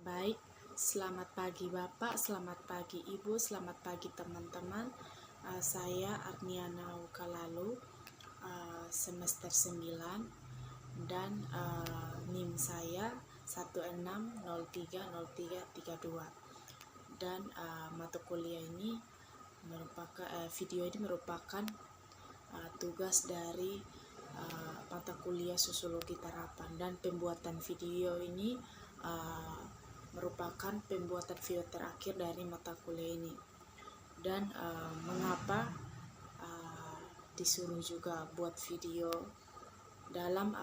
Baik, selamat pagi Bapak, selamat pagi Ibu, selamat pagi teman-teman. Saya Arniana Ukalalu, semester 9 dan NIM saya 16030332. Dan mata kuliah ini merupakan video ini merupakan tugas dari mata kuliah Sosiologi Terapan, dan pembuatan video ini merupakan pembuatan video terakhir dari mata kuliah ini. Dan mengapa disuruh juga buat video? Dalam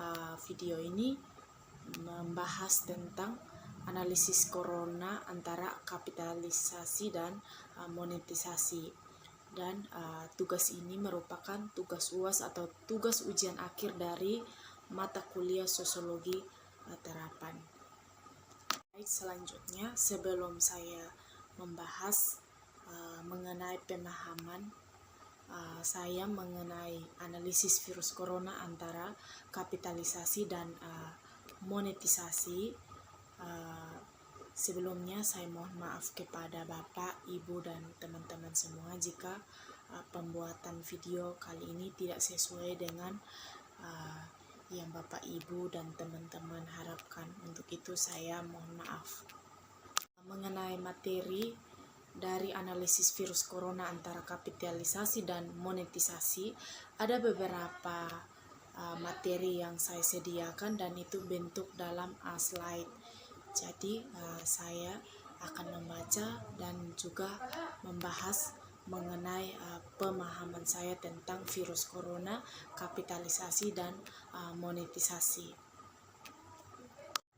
video ini membahas tentang analisis corona antara kapitalisasi dan monetisasi. Dan tugas ini merupakan tugas UAS atau tugas ujian akhir dari mata kuliah Sosiologi Terapan. Baik, selanjutnya sebelum saya membahas mengenai pemahaman saya mengenai analisis virus corona antara kapitalisasi dan monetisasi, sebelumnya saya mohon maaf kepada Bapak, Ibu, dan teman-teman semua jika pembuatan video kali ini tidak sesuai dengan yang Bapak, Ibu, dan teman-teman harapkan. Untuk itu saya mohon maaf. Mengenai materi dari analisis virus corona antara kapitalisasi dan monetisasi, ada beberapa materi yang saya sediakan dan itu bentuk dalam slide. Jadi saya akan membaca dan juga membahas mengenai pemahaman saya tentang virus corona, kapitalisasi, dan monetisasi.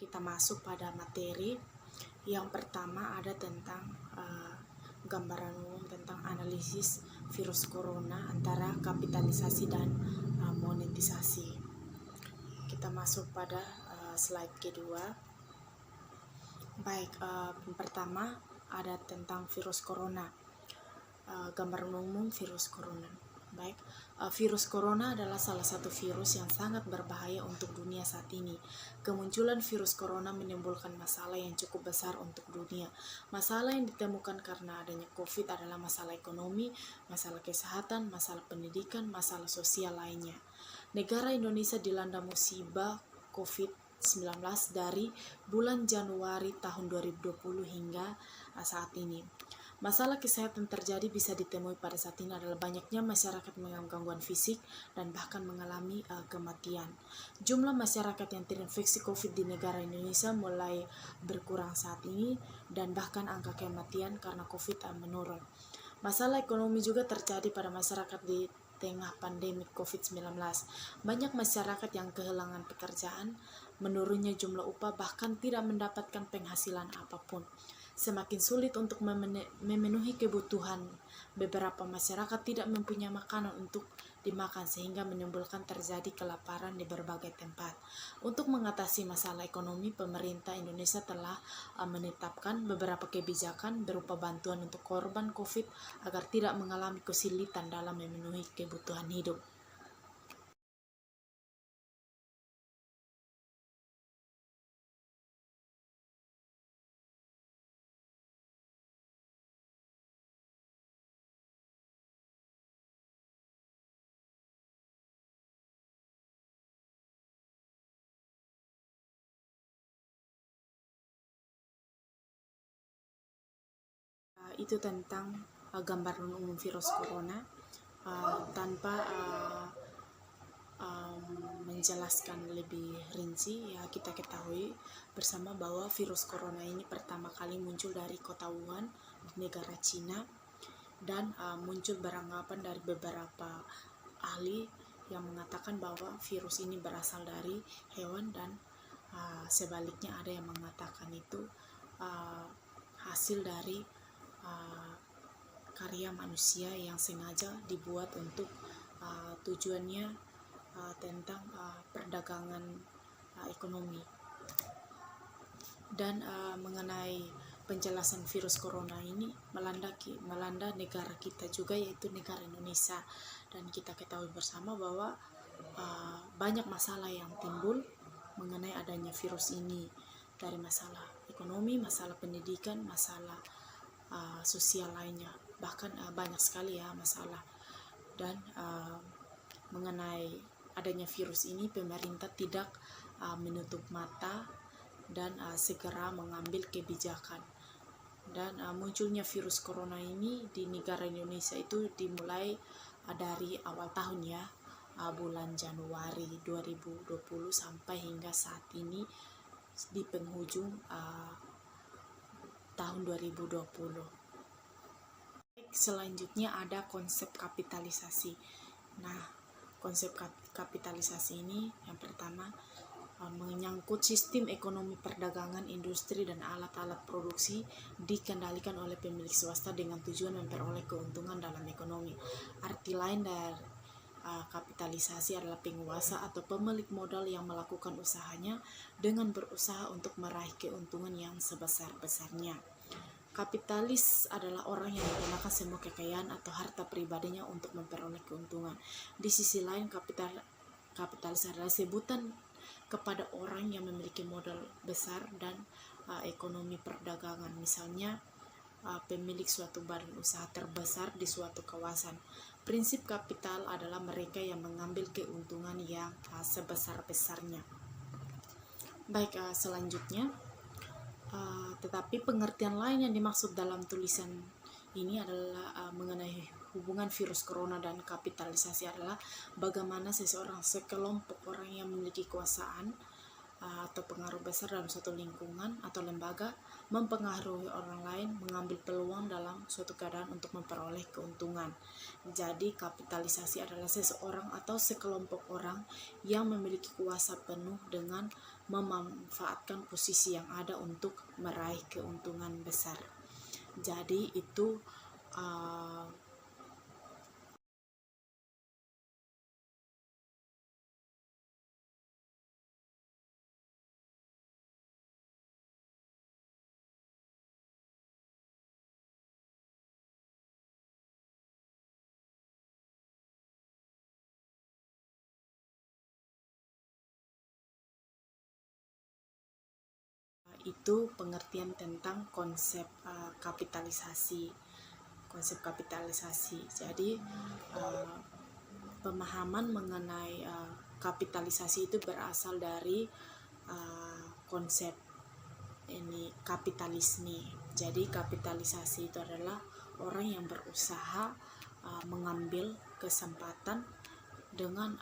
Kita masuk pada materi. Yang pertama ada tentang gambaran umum tentang analisis virus corona antara kapitalisasi dan monetisasi. Kita masuk pada slide kedua. Baik, pertama ada tentang virus corona. Gambaran umum virus corona. Baik, virus corona adalah salah satu virus yang sangat berbahaya untuk dunia saat ini. Kemunculan virus corona menimbulkan masalah yang cukup besar untuk dunia. Masalah yang ditemukan karena adanya COVID adalah masalah ekonomi, masalah kesehatan, masalah pendidikan, masalah sosial lainnya. Negara Indonesia dilanda musibah COVID-19 dari bulan Januari tahun 2020 hingga saat ini. Masalah kesehatan terjadi bisa ditemui pada saat ini adalah banyaknya masyarakat mengalami gangguan fisik dan bahkan mengalami kematian. Jumlah masyarakat yang terinfeksi COVID di negara Indonesia mulai berkurang saat ini dan bahkan angka kematian karena COVID menurun. Masalah ekonomi juga terjadi pada masyarakat di tengah pandemi COVID-19. Banyak masyarakat yang kehilangan pekerjaan, menurunnya jumlah upah, bahkan tidak mendapatkan penghasilan apapun. Semakin sulit untuk memenuhi kebutuhan. Beberapa masyarakat tidak mempunyai makanan untuk dimakan sehingga menimbulkan terjadi kelaparan di berbagai tempat. Untuk mengatasi masalah ekonomi, pemerintah Indonesia telah menetapkan beberapa kebijakan berupa bantuan untuk korban COVID agar tidak mengalami kesulitan dalam memenuhi kebutuhan hidup. Itu tentang gambaran umum virus corona. Tanpa menjelaskan lebih rinci, ya kita ketahui bersama bahwa virus corona ini pertama kali muncul dari kota Wuhan di negara Cina, dan muncul beranggapan dari beberapa ahli yang mengatakan bahwa virus ini berasal dari hewan, dan sebaliknya ada yang mengatakan itu hasil dari karya manusia yang sengaja dibuat untuk tujuannya tentang perdagangan ekonomi. Dan mengenai penjelasan virus corona ini melanda negara kita juga, yaitu negara Indonesia, dan kita ketahui bersama bahwa banyak masalah yang timbul mengenai adanya virus ini, dari masalah ekonomi, masalah pendidikan, masalah sosial lainnya. Bahkan banyak sekali ya masalah. Dan mengenai adanya virus ini, pemerintah tidak menutup mata dan segera mengambil kebijakan. Dan munculnya virus corona ini di negara Indonesia itu dimulai dari awal tahun ya, bulan Januari 2020 sampai hingga saat ini di penghujung tahun 2020. Selanjutnya ada konsep kapitalisasi. Nah, konsep kapitalisasi ini yang pertama menyangkut sistem ekonomi perdagangan, industri, dan alat-alat produksi dikendalikan oleh pemilik swasta dengan tujuan memperoleh keuntungan dalam ekonomi. Arti lain dari kapitalisasi adalah penguasa atau pemilik modal yang melakukan usahanya dengan berusaha untuk meraih keuntungan yang sebesar-besarnya. Kapitalis adalah orang yang menggunakan semua kekayaan atau harta pribadinya untuk memperoleh keuntungan. Di sisi lain, kapitalis adalah sebutan kepada orang yang memiliki modal besar dan ekonomi perdagangan. Misalnya pemilik suatu badan usaha terbesar di suatu kawasan. Prinsip kapital adalah mereka yang mengambil keuntungan yang sebesar-besarnya. Baik, selanjutnya tetapi pengertian lain yang dimaksud dalam tulisan ini adalah mengenai hubungan virus corona dan kapitalisasi adalah bagaimana sekelompok orang yang memiliki kekuasaan atau pengaruh besar dalam suatu lingkungan atau lembaga mempengaruhi orang lain mengambil peluang dalam suatu keadaan untuk memperoleh keuntungan. Jadi kapitalisasi adalah seseorang atau sekelompok orang yang memiliki kuasa penuh dengan memanfaatkan posisi yang ada untuk meraih keuntungan besar. Jadi itu pengertian tentang konsep kapitalisasi. Jadi pemahaman mengenai kapitalisasi itu berasal dari konsep ini kapitalisme. Jadi kapitalisasi itu adalah orang yang berusaha mengambil kesempatan dengan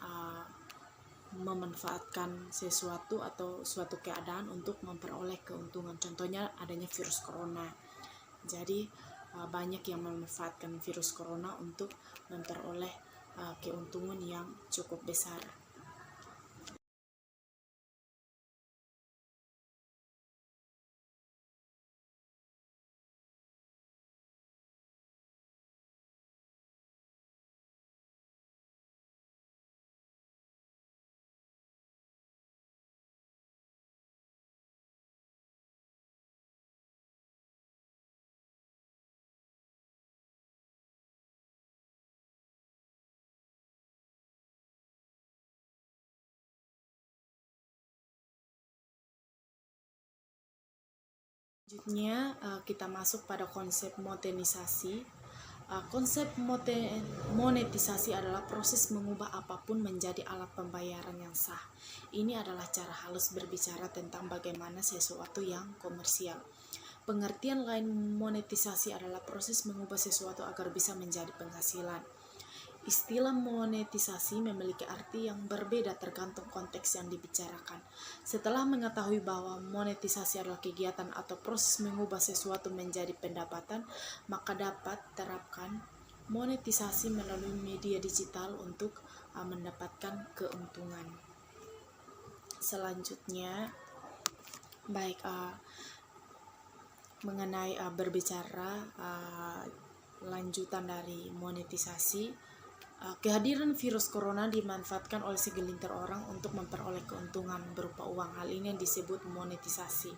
memanfaatkan sesuatu atau suatu keadaan untuk memperoleh keuntungan. Contohnya adanya virus corona. Jadi banyak yang memanfaatkan virus corona untuk memperoleh keuntungan yang cukup besar. Selanjutnya kita masuk pada konsep modernisasi. Konsep monetisasi adalah proses mengubah apapun menjadi alat pembayaran yang sah. Ini adalah cara halus berbicara tentang bagaimana sesuatu yang komersial. Pengertian lain monetisasi adalah proses mengubah sesuatu agar bisa menjadi penghasilan. Istilah monetisasi memiliki arti yang berbeda tergantung konteks yang dibicarakan. Setelah mengetahui bahwa monetisasi adalah kegiatan atau proses mengubah sesuatu menjadi pendapatan, maka dapat terapkan monetisasi melalui media digital untuk mendapatkan keuntungan. Selanjutnya, mengenai berbicara lanjutan dari monetisasi. Kehadiran virus corona dimanfaatkan oleh segelintir orang untuk memperoleh keuntungan berupa uang. Hal ini yang disebut monetisasi.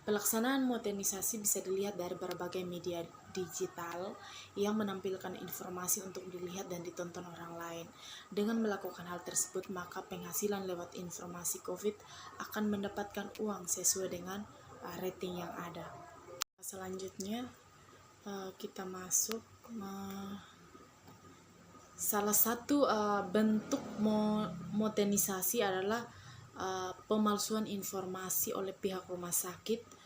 Pelaksanaan monetisasi bisa dilihat dari berbagai media digital yang menampilkan informasi untuk dilihat dan ditonton orang lain. Dengan melakukan hal tersebut, maka penghasilan lewat informasi COVID akan mendapatkan uang sesuai dengan rating yang ada. Selanjutnya kita masuk salah satu bentuk modernisasi adalah pemalsuan informasi oleh pihak rumah sakit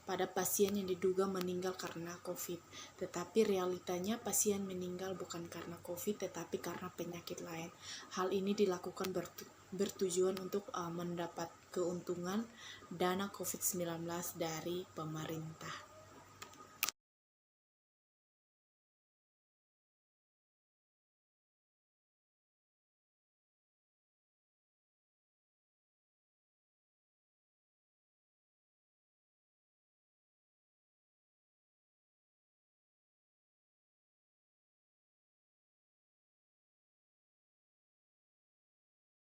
pada pasien yang diduga meninggal karena COVID. Tetapi realitanya pasien meninggal bukan karena COVID, tetapi karena penyakit lain. Hal ini dilakukan bertujuan untuk mendapat keuntungan dana COVID-19 dari pemerintah.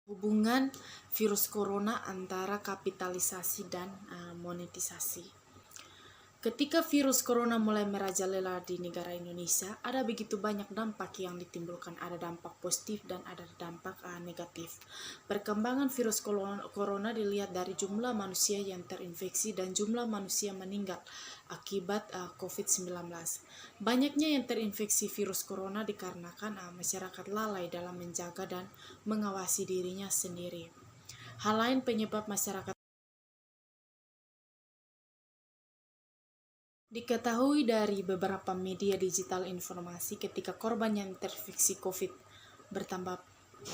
Hubungan virus corona antara kapitalisasi dan monetisasi. Ketika virus corona mulai merajalela di negara Indonesia, ada begitu banyak dampak yang ditimbulkan. Ada dampak positif dan ada dampak negatif. Perkembangan virus corona dilihat dari jumlah manusia yang terinfeksi dan jumlah manusia meninggal akibat COVID-19. Banyaknya yang terinfeksi virus corona dikarenakan masyarakat lalai dalam menjaga dan mengawasi dirinya sendiri. Hal lain penyebab masyarakat diketahui dari beberapa media digital informasi ketika korban yang terinfeksi COVID bertambah,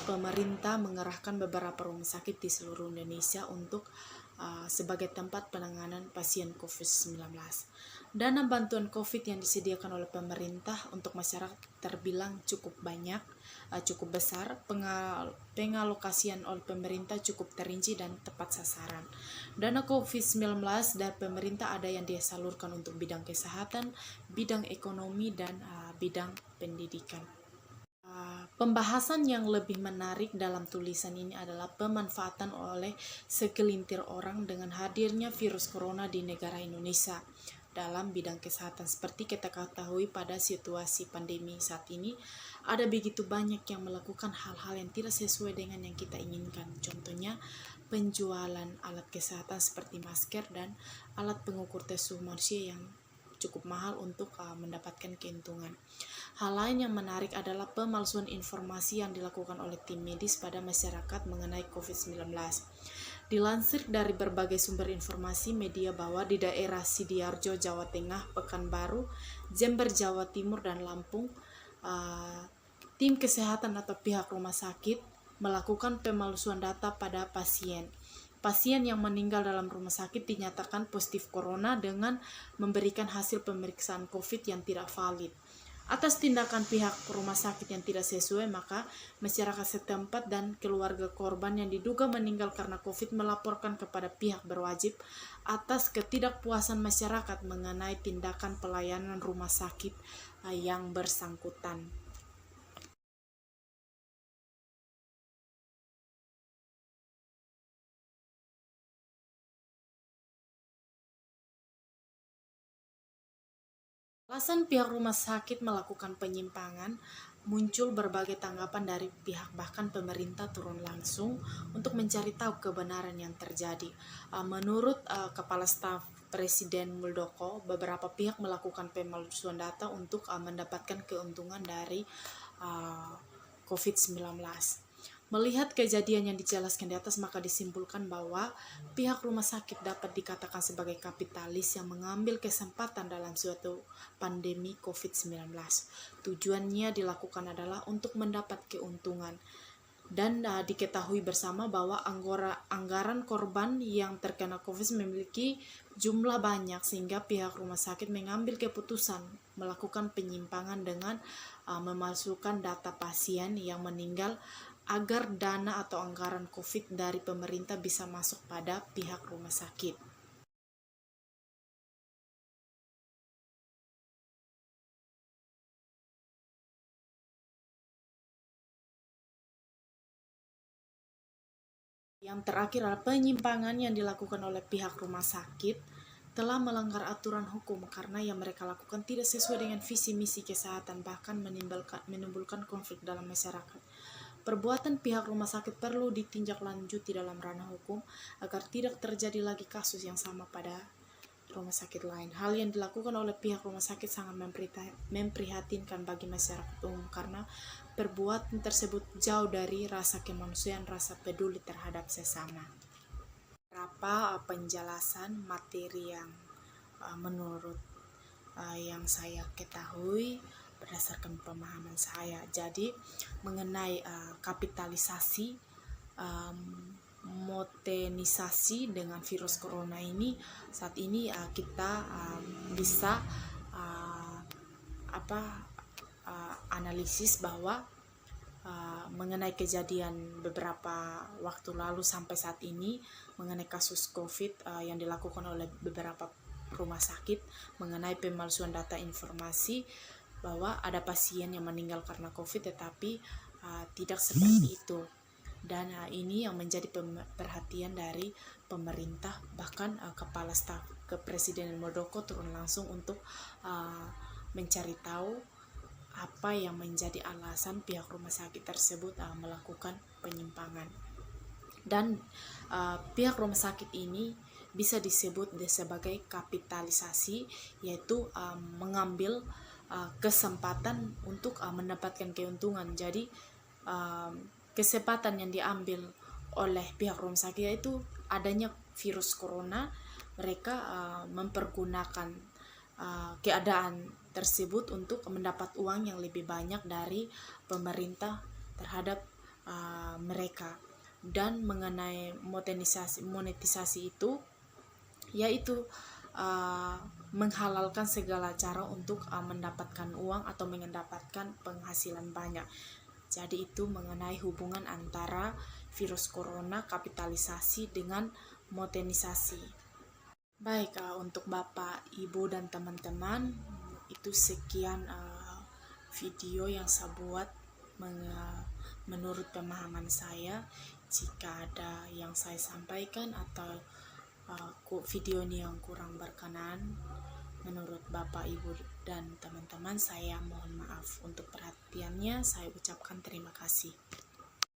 pemerintah mengerahkan beberapa rumah sakit di seluruh Indonesia untuk sebagai tempat penanganan pasien COVID-19. Dana bantuan COVID yang disediakan oleh pemerintah untuk masyarakat terbilang cukup banyak, cukup besar. Pengalokasian oleh pemerintah cukup terinci dan tepat sasaran. Dana COVID-19 dari pemerintah ada yang disalurkan untuk bidang kesehatan, bidang ekonomi, dan bidang pendidikan. Pembahasan yang lebih menarik dalam tulisan ini adalah pemanfaatan oleh segelintir orang dengan hadirnya virus corona di negara Indonesia dalam bidang kesehatan. Seperti kita ketahui pada situasi pandemi saat ini, ada begitu banyak yang melakukan hal-hal yang tidak sesuai dengan yang kita inginkan. Contohnya penjualan alat kesehatan seperti masker dan alat pengukur tes suhu manusia yang cukup mahal untuk mendapatkan keuntungan. Hal lain yang menarik adalah pemalsuan informasi yang dilakukan oleh tim medis pada masyarakat mengenai COVID-19. Dilansir dari berbagai sumber informasi media bahwa di daerah Sidoarjo, Jawa Tengah, Pekanbaru, Jember, Jawa Timur, dan Lampung, tim kesehatan atau pihak rumah sakit melakukan pemalsuan data pada pasien. Pasien yang meninggal dalam rumah sakit dinyatakan positif corona dengan memberikan hasil pemeriksaan COVID yang tidak valid. Atas tindakan pihak rumah sakit yang tidak sesuai, maka masyarakat setempat dan keluarga korban yang diduga meninggal karena COVID melaporkan kepada pihak berwajib atas ketidakpuasan masyarakat mengenai tindakan pelayanan rumah sakit yang bersangkutan. Alasan pihak rumah sakit melakukan penyimpangan, muncul berbagai tanggapan dari pihak, bahkan pemerintah turun langsung untuk mencari tahu kebenaran yang terjadi. Menurut Kepala Staf Presiden Muldoko, beberapa pihak melakukan pemalsuan data untuk mendapatkan keuntungan dari COVID-19. Melihat kejadian yang dijelaskan di atas, maka disimpulkan bahwa pihak rumah sakit dapat dikatakan sebagai kapitalis yang mengambil kesempatan dalam suatu pandemi COVID-19. Tujuannya dilakukan adalah untuk mendapat keuntungan. Dan diketahui bersama bahwa anggaran korban yang terkena COVID memiliki jumlah banyak, sehingga pihak rumah sakit mengambil keputusan melakukan penyimpangan dengan memalsukan data pasien yang meninggal agar dana atau anggaran COVID dari pemerintah bisa masuk pada pihak rumah sakit. Yang terakhir adalah penyimpangan yang dilakukan oleh pihak rumah sakit telah melanggar aturan hukum karena yang mereka lakukan tidak sesuai dengan visi misi kesehatan, bahkan menimbulkan konflik dalam masyarakat. Perbuatan pihak rumah sakit perlu ditindaklanjuti dalam ranah hukum agar tidak terjadi lagi kasus yang sama pada rumah sakit lain. Hal yang dilakukan oleh pihak rumah sakit sangat memprihatinkan bagi masyarakat umum karena perbuatan tersebut jauh dari rasa kemanusiaan, rasa peduli terhadap sesama. Beberapa penjelasan materi yang menurut yang saya ketahui berdasarkan pemahaman saya. Jadi mengenai kapitalisasi, modernisasi dengan virus corona ini, saat ini kita bisa analisis bahwa mengenai kejadian beberapa waktu lalu sampai saat ini mengenai kasus COVID yang dilakukan oleh beberapa rumah sakit mengenai pemalsuan data informasi bahwa ada pasien yang meninggal karena COVID, tetapi tidak seperti itu. Dan ini yang menjadi perhatian dari pemerintah, bahkan Kepala Staf Kepresidenan Muldoko turun langsung untuk mencari tahu apa yang menjadi alasan pihak rumah sakit tersebut melakukan penyimpangan. Dan pihak rumah sakit ini bisa disebut sebagai kapitalisasi, yaitu mengambil kesempatan untuk mendapatkan keuntungan. Jadi kesempatan yang diambil oleh pihak rumah sakit yaitu adanya virus corona, mereka mempergunakan keadaan tersebut untuk mendapat uang yang lebih banyak dari pemerintah terhadap mereka. Dan mengenai monetisasi itu yaitu menghalalkan segala cara untuk mendapatkan uang atau mendapatkan penghasilan banyak. Jadi itu mengenai hubungan antara virus corona, kapitalisasi dengan modernisasi. Baik, untuk Bapak, Ibu, dan teman-teman, itu sekian video yang saya buat menurut pemahaman saya. Jika ada yang saya sampaikan atau video ini yang kurang berkenan menurut Bapak, Ibu, dan teman-teman, saya mohon maaf. Untuk perhatiannya saya ucapkan terima kasih.